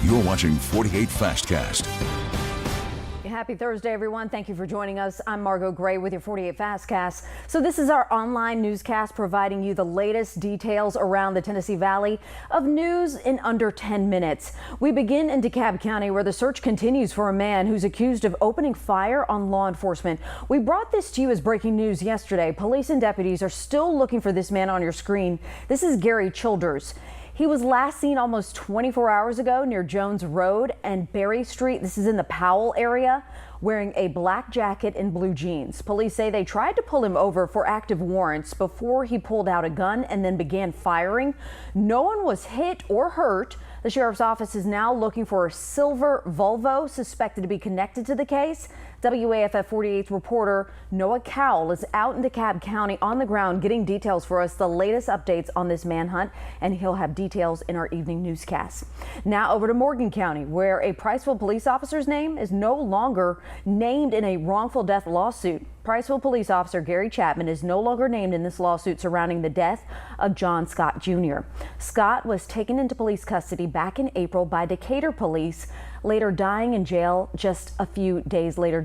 You're watching 48 Fastcast. Happy Thursday, everyone. Thank you for joining us. I'm Margot Gray with your 48 Fastcast. So this is our online newscast providing you the latest details around the Tennessee Valley of news in under 10 minutes. We begin in DeKalb County, where the search continues for a man who's accused of opening fire on law enforcement. We brought this to you as breaking news yesterday. Police and deputies are still looking for this man on your screen. This is Gary Childers. He was last seen almost 24 hours ago near Jones Road and Berry Street. This is in the Powell area, wearing a black jacket and blue jeans. Police say they tried to pull him over for active warrants before he pulled out a gun and then began firing. No one was hit or hurt. The sheriff's office is now looking for a silver Volvo suspected to be connected to the case. WAFF 48 reporter Noah Cowell is out in DeKalb County on the ground getting details for us, the latest updates on this manhunt, and he'll have details in our evening newscast. Now over to Morgan County, where a Priceville police officer's name is no longer named in a wrongful death lawsuit. Priceville police officer Gary Chapman is no longer named in this lawsuit surrounding the death of John Scott Jr. Scott was taken into police custody back in April by Decatur police, later dying in jail just a few days later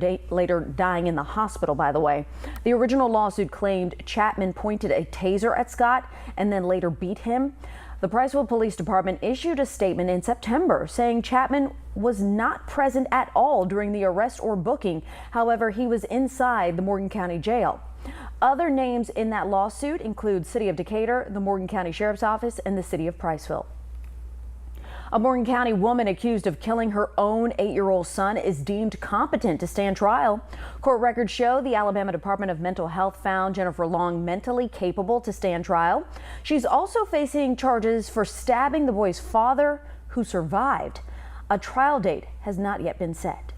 dying in the hospital, by the way. The original lawsuit claimed Chapman pointed a taser at Scott and then later beat him. The Priceville Police Department issued a statement in September saying Chapman was not present at all during the arrest or booking. However, he was inside the Morgan County Jail. Other names in that lawsuit include City of Decatur, the Morgan County Sheriff's Office, and the City of Priceville. A Morgan County woman accused of killing her own 8-year-old son is deemed competent to stand trial. Court records show the Alabama Department of Mental Health found Jennifer Long mentally capable to stand trial. She's also facing charges for stabbing the boy's father, who survived. A trial date has not yet been set.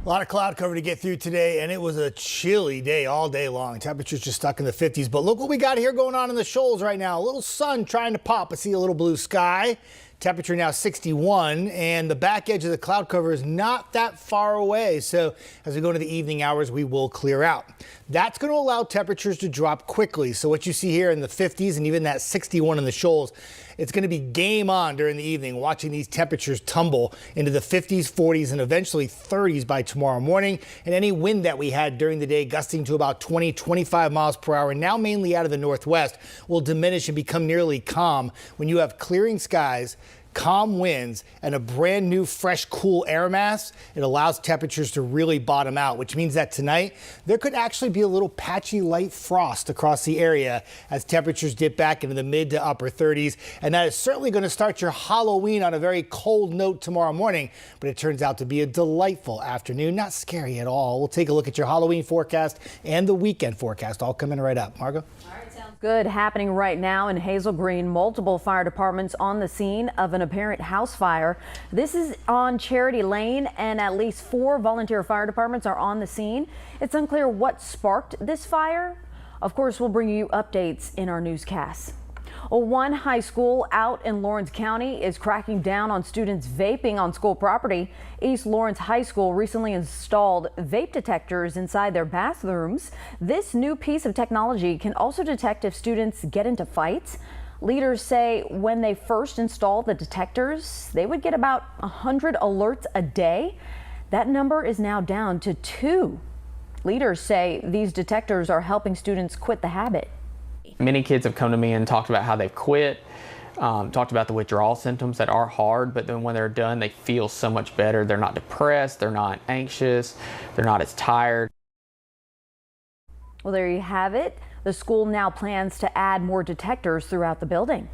A lot of cloud cover to get through today, and it was a chilly day all day long. Temperatures just stuck in the 50s. But look what we got here going on in the shoals right now. A little sun trying to pop. I see a little blue sky. Temperature now 61, and the back edge of the cloud cover is not that far away. So as we go into the evening hours, we will clear out. That's going to allow temperatures to drop quickly. So what you see here in the 50s and even that 61 in the shoals, it's going to be game on during the evening, watching these temperatures tumble into the 50s, 40s, and eventually 30s by tomorrow morning. And any wind that we had during the day, gusting to about 20, 25 miles per hour, now mainly out of the northwest, will diminish and become nearly calm when you have clearing skies, calm winds, and a brand new fresh cool air mass. It allows temperatures to really bottom out, which means that tonight there could actually be a little patchy light frost across the area as temperatures dip back into the mid to upper 30s. And that is certainly going to start your Halloween on a very cold note tomorrow morning, but it turns out to be a delightful afternoon. Not scary at all. We'll take a look at your Halloween forecast and the weekend forecast, all coming right up. Margo? Good happening right now in Hazel Green. Multiple fire departments on the scene of an apparent house fire. This is on Charity Lane, and at least 4 volunteer fire departments are on the scene. It's unclear what sparked this fire. Of course, we'll bring you updates in our newscast. Well, one high school out in Lawrence County is cracking down on students vaping on school property. East Lawrence High School recently installed vape detectors inside their bathrooms. This new piece of technology can also detect if students get into fights. Leaders say when they first installed the detectors, they would get about 100 alerts a day. That number is now down to 2. Leaders say these detectors are helping students quit the habit. Many kids have come to me and talked about how they've quit, talked about the withdrawal symptoms that are hard, but then when they're done, they feel so much better. They're not depressed, they're not anxious, they're not as tired. Well, there you have it. The school now plans to add more detectors throughout the building.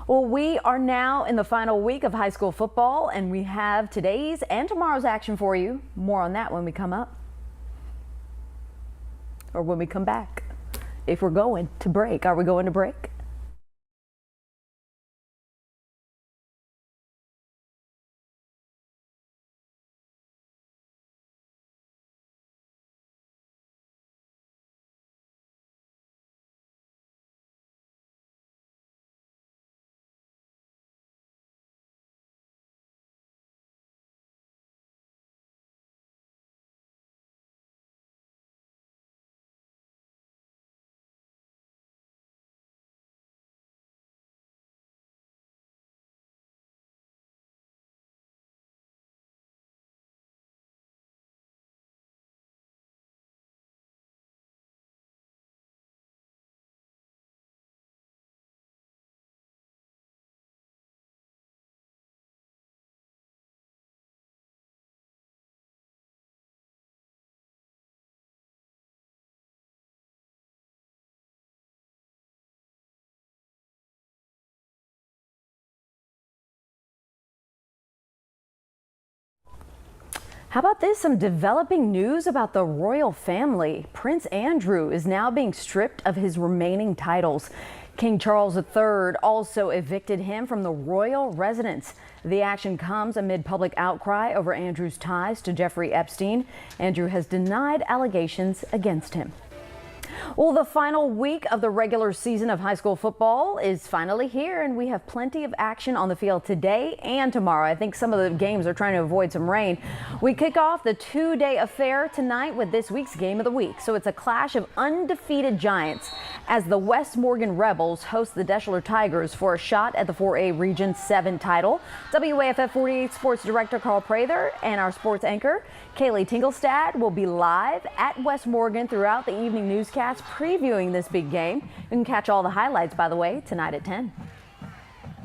Well, we are now in the final week of high school football, and we have today's and tomorrow's action for you. More on that when we come up, or when we come back. If we're going to break, are we going to break? How about this? Some developing news about the royal family. Prince Andrew is now being stripped of his remaining titles. King Charles III also evicted him from the royal residence. The action comes amid public outcry over Andrew's ties to Jeffrey Epstein. Andrew has denied allegations against him. Well, the final week of the regular season of high school football is finally here, and we have plenty of action on the field today and tomorrow. I think some of the games are trying to avoid some rain. We kick off the two-day affair tonight with this week's game of the week. So it's a clash of undefeated giants as the West Morgan Rebels host the Deschler Tigers for a shot at the 4A Region 7 title. WAFF 48 Sports Director Carl Prather and our sports anchor Kaylee Tingelstad will be live at West Morgan throughout the evening newscast previewing this big game. You can catch all the highlights, by the way, tonight at 10.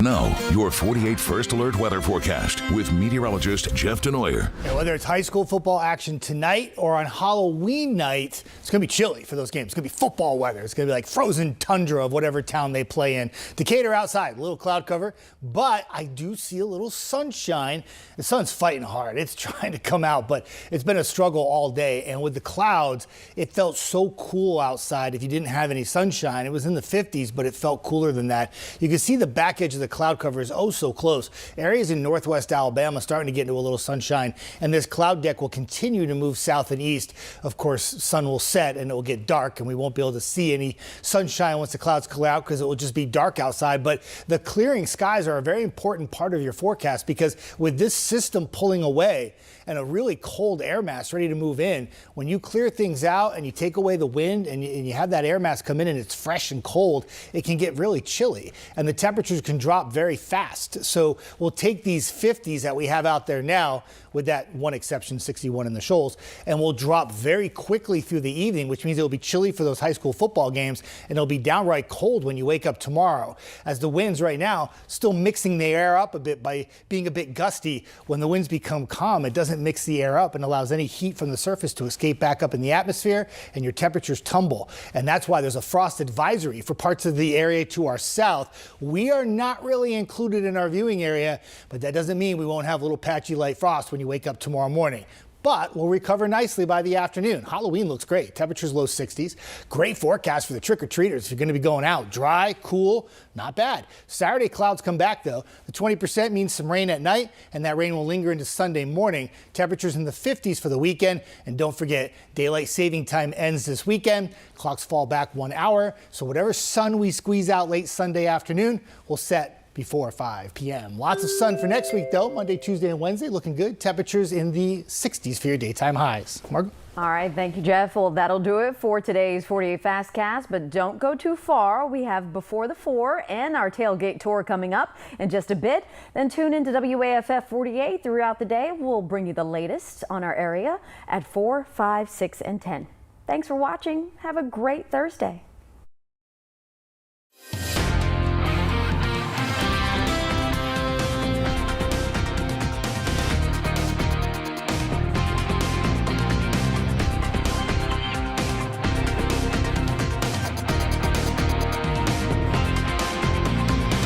Now, your 48 First Alert weather forecast with meteorologist Jeff Denoyer. And whether it's high school football action tonight or on Halloween night, it's going to be chilly for those games. It's going to be football weather. It's going to be like frozen tundra of whatever town they play in. Decatur outside, a little cloud cover, but I do see a little sunshine. The sun's fighting hard. It's trying to come out, but it's been a struggle all day. And with the clouds, it felt so cool outside. If you didn't have any sunshine, it was in the 50s, but it felt cooler than that. You can see the back edge of the cloud cover is oh so close. Areas in northwest Alabama starting to get into a little sunshine, and this cloud deck will continue to move south and east. Of course, sun will set and it will get dark, and we won't be able to see any sunshine once the clouds clear out because it will just be dark outside. But the clearing skies are a very important part of your forecast, because with this system pulling away and a really cold air mass ready to move in, when you clear things out and you take away the wind and you have that air mass come in and it's fresh and cold, it can get really chilly, and the temperatures can drop very fast. So we'll take these 50s that we have out there now, with that one exception, 61 in the Shoals, and we'll drop very quickly through the evening, which means it'll be chilly for those high school football games, and it'll be downright cold when you wake up tomorrow, as the winds right now still mixing the air up a bit by being a bit gusty. When the winds become calm, it doesn't mix the air up and allows any heat from the surface to escape back up in the atmosphere, and your temperatures tumble. And that's why there's a frost advisory for parts of the area to our south. We are not really included in our viewing area, but that doesn't mean we won't have a little patchy light frost when you wake up tomorrow morning. But we'll recover nicely by the afternoon. Halloween looks great. Temperatures low 60s. Great forecast for the trick-or-treaters if you're going to be going out. Dry, cool, not bad. Saturday clouds come back though. The 20% means some rain at night, and that rain will linger into Sunday morning. Temperatures in the 50s for the weekend. And don't forget, daylight saving time ends this weekend. Clocks fall back 1 hour. So whatever sun we squeeze out late Sunday afternoon will set before 5 p.m. Lots of sun for next week, though. Monday, Tuesday, and Wednesday looking good. Temperatures in the 60s for your daytime highs. Margo? All right, thank you, Jeff. Well, that'll do it for today's 48 Fastcast, but don't go too far. We have Before the 4 and our tailgate tour coming up in just a bit. Then tune into WAFF 48 throughout the day. We'll bring you the latest on our area at 4, 5, 6, and 10. Thanks for watching. Have a great Thursday.